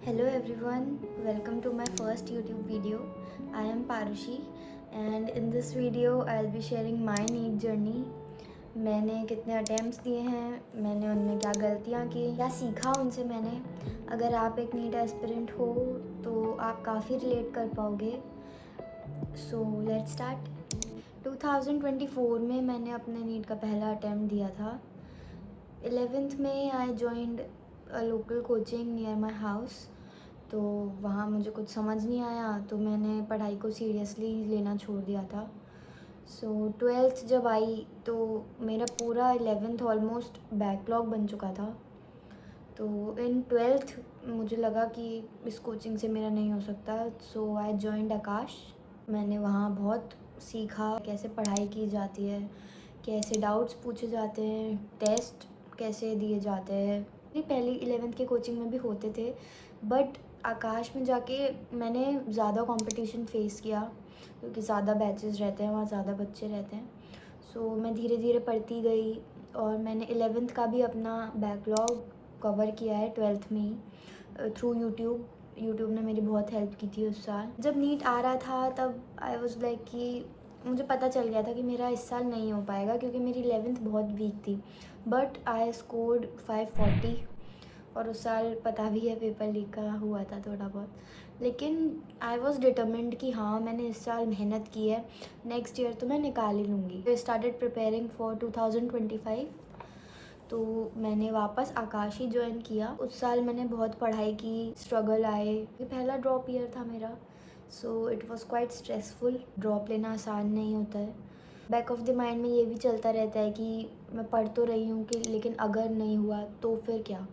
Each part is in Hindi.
Hello everyone, welcome to my first YouTube video. I am Parushi and in this video I'll be sharing my NEET journey. मैंने कितने अटैम्प्ट्स दिए हैं, मैंने उनमें क्या गलतियाँ की, क्या सीखा उनसे मैंने. अगर आप एक नीट एस्पिरेंट हो तो आप काफ़ी रिलेट कर पाओगे. So let's start. 2024 में मैंने अपने नीट का पहला अटैम्प्ट दिया था. 11th में I joined a local coaching near my house. तो वहाँ मुझे कुछ समझ नहीं आया तो मैंने पढ़ाई को सीरियसली लेना छोड़ दिया था. सो 12th जब आई तो मेरा पूरा 11th ऑलमोस्ट बैकलॉग बन चुका था. तो इन 12th मुझे लगा कि इस कोचिंग से मेरा नहीं हो सकता. सो आई जॉइंड आकाश. मैंने वहाँ बहुत सीखा कैसे पढ़ाई की जाती है, कैसे डाउट्स पूछे जाते हैं, टेस्ट कैसे दिए जाते हैं. नहीं, पहली 11th के कोचिंग में भी होते थे बट आकाश में जाके मैंने ज़्यादा कंपटीशन फ़ेस किया क्योंकि ज़्यादा बैचेस रहते हैं, वहाँ ज़्यादा बच्चे रहते हैं. सो मैं धीरे धीरे पढ़ती गई और मैंने 11th का भी अपना बैकलॉग कवर किया है 12th में ही थ्रू यूट्यूब ने मेरी बहुत हेल्प की थी उस साल. जब नीट आ रहा था तब आई वाज लाइक कि मुझे पता चल गया था कि मेरा इस साल नहीं हो पाएगा क्योंकि मेरी 11th बहुत वीक थी. बट आई स्कोर्ड 540 और उस साल पता भी है पेपर लीक का हुआ था थोड़ा बहुत. लेकिन आई वॉज डिटर्मिन्ड कि हाँ मैंने इस साल मेहनत की है, नेक्स्ट ईयर तो मैं निकाल ही लूँगी. I started preparing for 2025. तो मैंने वापस आकाश ही ज्वाइन किया. उस साल मैंने बहुत पढ़ाई की, स्ट्रगल आए. ये पहला ड्रॉप ईयर था मेरा. So it was quite stressful. Drop लेना आसान नहीं होता है. बैक ऑफ द माइंड में ये भी चलता रहता है कि मैं पढ़ तो रही हूँ कि लेकिन अगर नहीं हुआ तो फिर क्या.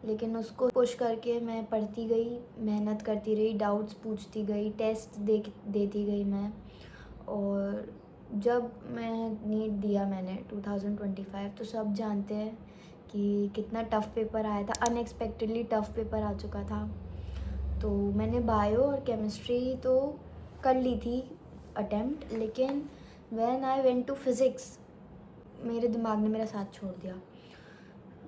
लेकिन उसको पुश करके मैं पढ़ती गई, मेहनत करती रही, डाउट्स पूछती गई, टेस्ट देती गई मैं. और जब मैं नीट दिया मैंने 2025 तो सब जानते हैं कि कितना टफ़ पेपर आया था. अनएक्सपेक्टेडली टफ़ पेपर आ चुका था. तो मैंने बायो और केमिस्ट्री तो कर ली थी अटेम्प्ट, लेकिन when I went to physics मेरे दिमाग ने मेरा साथ छोड़ दिया.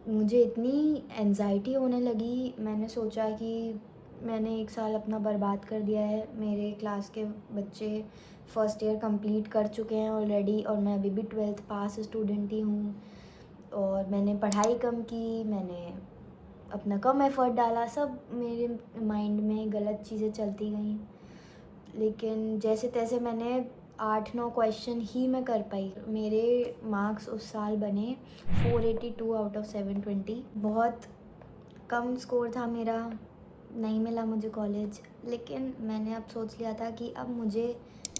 मुझे इतनी एंजाइटी होने लगी, मैंने सोचा कि मैंने एक साल अपना बर्बाद कर दिया है. मेरे क्लास के बच्चे फर्स्ट ईयर कंप्लीट कर चुके हैं ऑलरेडी और मैं अभी भी 12th पास स्टूडेंट ही हूँ. और मैंने पढ़ाई कम की, मैंने अपना कम एफ़र्ट डाला, सब मेरे माइंड में गलत चीज़ें चलती गईं. लेकिन जैसे तैसे मैंने 8-9 क्वेश्चन ही मैं कर पाई. मेरे मार्क्स उस साल बने 482 आउट ऑफ 720. बहुत कम स्कोर था मेरा, नहीं मिला मुझे कॉलेज. लेकिन मैंने अब सोच लिया था कि अब मुझे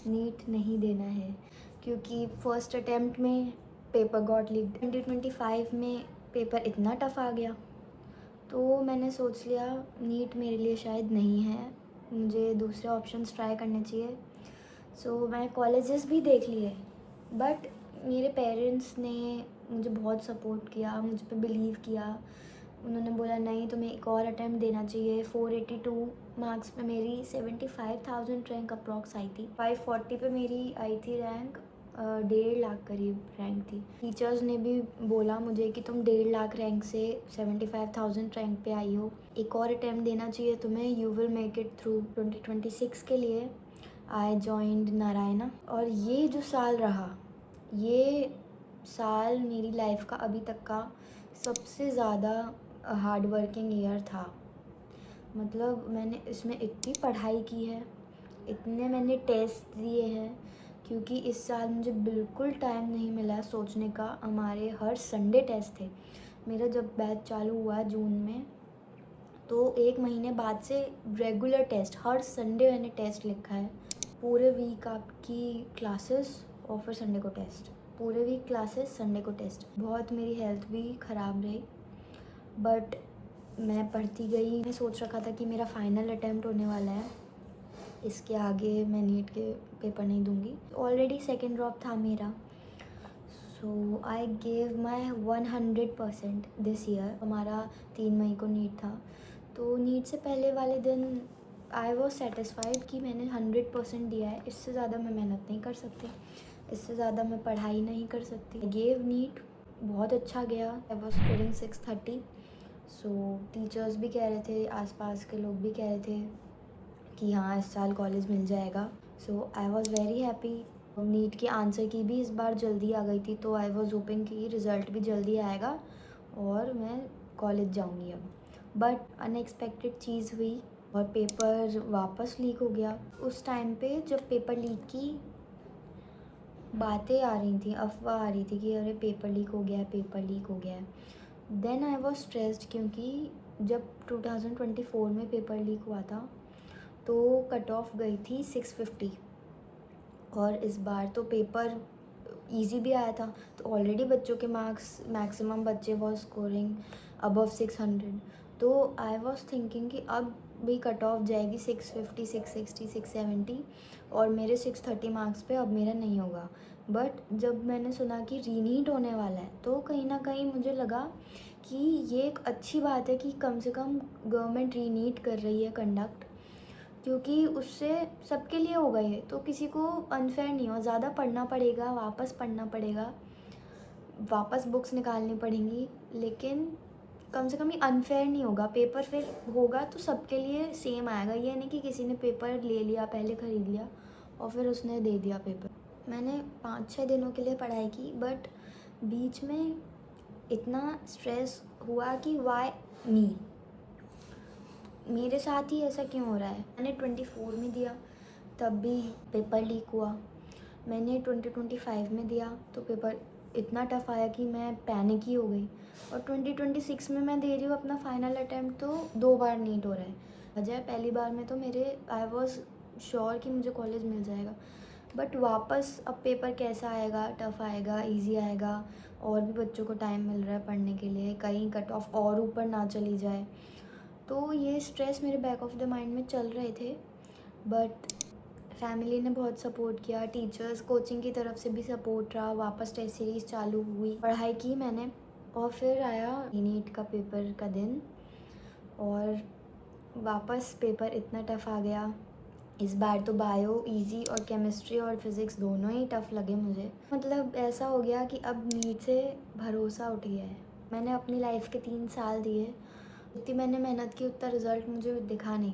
नीट नहीं देना है क्योंकि फ़र्स्ट अटेम्प्ट में पेपर गॉट लीक्ड. 2025 में पेपर इतना टफ़ आ गया तो मैंने सोच लिया नीट मेरे लिए शायद नहीं है, मुझे दूसरे ऑप्शंस ट्राई करने चाहिए. सो मैं कॉलेजेस भी देख लिए बट मेरे पेरेंट्स ने मुझे बहुत सपोर्ट किया, मुझ पे बिलीव किया. उन्होंने बोला नहीं तुम्हें एक और अटैम्प्ट देना चाहिए. 482 मार्क्स पे मेरी 75,000 रैंक अप्रॉक्स आई थी. 540 पे मेरी आई थी रैंक. 1.5 लाख करीब रैंक थी. टीचर्स ने भी बोला मुझे कि तुम 1.5 लाख रैंक से 75,000 रैंक पे आई हो, एक और अटैम्प्ट देना चाहिए तुम्हें, you will make it through. 2026 के लिए आई जॉइंड नारायणा. और ये जो साल रहा, ये साल मेरी लाइफ का अभी तक का सबसे ज़्यादा हार्ड वर्किंग ईयर था. मतलब मैंने इसमें इतनी पढ़ाई की है, इतने मैंने टेस्ट दिए हैं क्योंकि इस साल मुझे बिल्कुल टाइम नहीं मिला सोचने का. हमारे हर संडे टेस्ट थे. मेरा जब बैच चालू हुआ जून में तो 1 महीने बाद से रेगुलर टेस्ट, हर संडे मैंने टेस्ट लिखा है. पूरे वीक आपकी क्लासेस और फिर संडे को टेस्ट, पूरे वीक क्लासेस संडे को टेस्ट. बहुत मेरी हेल्थ भी ख़राब रही बट मैं पढ़ती गई. मैं सोच रखा था कि मेरा फाइनल अटैम्प्ट होने वाला है, इसके आगे मैं नीट के पेपर नहीं दूंगी. ऑलरेडी सेकेंड ड्रॉप था मेरा. So I gave my 100% this year. हमारा 3 मई को नीट था तो नीट से पहले वाले दिन आई वॉज सेटिस्फाइड कि मैंने 100% दिया है. इससे ज़्यादा मैं मेहनत नहीं कर सकती, इससे ज़्यादा मैं पढ़ाई नहीं कर सकती. गेव नीट बहुत अच्छा गया. I was scoring 630 so teachers भी कह रहे थे, आसपास के लोग भी कह रहे थे कि हाँ इस साल कॉलेज मिल जाएगा। So I was very happy. NEET की आंसर की भी इस बार जल्दी आ गई थी, तो आई वॉज़ होपिंग कि रिज़ल्ट भी जल्दी आएगा और मैं कॉलेज जाऊँगी अब। बट अनएक्सपेक्टेड चीज़ हुई और पेपर वापस लीक हो गया। उस टाइम पे जब पेपर लीक की बातें आ रही थी, अफ़वाह आ रही थी कि अरे पेपर लीक हो गया है, पेपर लीक हो गया है। देन आई वॉज स्ट्रेस्ड, क्योंकि जब 2024 में पेपर लीक हुआ था तो कट ऑफ गई थी 650 और इस बार तो पेपर इजी भी आया था, तो ऑलरेडी बच्चों के मार्क्स, मैक्सिमम बच्चे वॉज स्कोरिंग अबव 600। तो आई वॉज थिंकिंग कि अब भी कट ऑफ जाएगी 650, 660, 670 और मेरे 630 मार्क्स पे अब मेरा नहीं होगा। बट जब मैंने सुना कि रीनीट होने वाला है तो कहीं ना कहीं मुझे लगा कि ये एक अच्छी बात है कि कम से कम गवर्नमेंट रीनीट कर रही है कंडक्ट, क्योंकि उससे सबके लिए होगा ये, तो किसी को अनफेयर नहीं हो। ज़्यादा पढ़ना पड़ेगा, वापस पढ़ना पड़ेगा, वापस बुक्स निकालनी पड़ेंगी, लेकिन कम से कम ये अनफेयर नहीं होगा। पेपर फिर होगा तो सबके लिए सेम आएगा। ये नहीं कि किसी ने पेपर ले लिया, पहले ख़रीद लिया और फिर उसने दे दिया पेपर। मैंने 5-6 दिनों के लिए पढ़ाई की, बट बीच में इतना स्ट्रेस हुआ कि वाई मी, मेरे साथ ही ऐसा क्यों हो रहा है। मैंने 24 में दिया, तब भी पेपर लीक हुआ। मैंने 2025 में दिया तो पेपर इतना टफ़ आया कि मैं पैनिक ही हो गई। और 2026 में मैं दे रही हूँ अपना फाइनल अटैम्प्ट, तो 2 बार नीट हो रहा है। वजह पहली बार में तो मेरे आई वॉज़ श्योर कि मुझे कॉलेज मिल जाएगा, बट वापस अब पेपर कैसा आएगा, टफ़ आएगा, इजी आएगा, और भी बच्चों को टाइम मिल रहा है पढ़ने के लिए, कहीं कट ऑफ और ऊपर ना चली जाए। तो ये स्ट्रेस मेरे बैक ऑफ द माइंड में चल रहे थे। बट फैमिली ने बहुत सपोर्ट किया, टीचर्स, कोचिंग की तरफ से भी सपोर्ट रहा। वापस टेस्ट सीरीज़ चालू हुई, पढ़ाई की मैंने, और फिर आया नीट का पेपर का दिन और वापस पेपर इतना टफ़ आ गया। इस बार तो बायो इजी और केमिस्ट्री और फिज़िक्स दोनों ही टफ़ लगे मुझे। मतलब ऐसा हो गया कि अब नीट से भरोसा उठ गया है। मैंने अपनी लाइफ के 3 साल दिए, जितनी मैंने मेहनत की उतना रिज़ल्ट मुझे दिखा नहीं।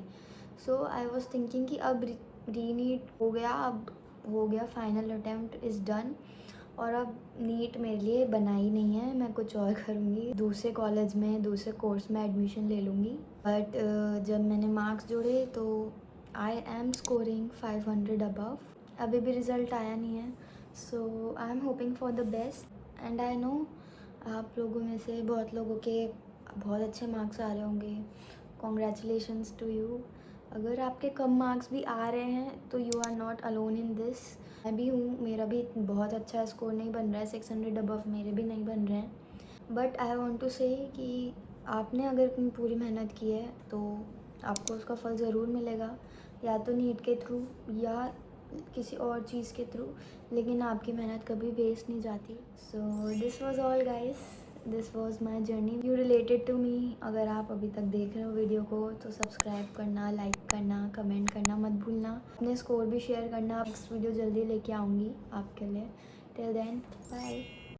सो आई वॉज़ थिंकिंग कि अब रीनीट हो गया, अब हो गया, फाइनल अटेम्प्ट इज़ डन, और अब नीट मेरे लिए बना ही नहीं है। मैं कुछ और करूँगी, दूसरे कॉलेज में, दूसरे कोर्स में एडमिशन ले लूँगी। बट जब मैंने मार्क्स जोड़े तो आई एम स्कोरिंग 500 अबव। अभी भी रिज़ल्ट आया नहीं है, so I am hoping for the best. And I know आप लोगों में से बहुत लोगों के बहुत अच्छे मार्क्स आ रहे होंगे। Congratulations to you. अगर आपके कम मार्क्स भी आ रहे हैं तो you are not alone in this. मैं भी हूँ, मेरा भी बहुत अच्छा स्कोर नहीं बन रहा है, 600 अबव मेरे भी नहीं बन रहे हैं। बट आई वॉन्ट टू से कि आपने अगर अपनी पूरी मेहनत की है तो आपको उसका फल ज़रूर मिलेगा, या तो नीट के थ्रू या किसी और चीज़ के थ्रू, लेकिन आपकी मेहनत कभी वेस्ट नहीं जाती। So this was all guys, this was my journey, you related to me. अगर आप अभी तक देख रहे हो वीडियो को तो सब्सक्राइब करना, लाइक करना, कमेंट करना मत भूलना, अपने स्कोर भी शेयर करना। नेक्स्ट वीडियो जल्दी लेके आऊँगी आपके लिए। Till then bye.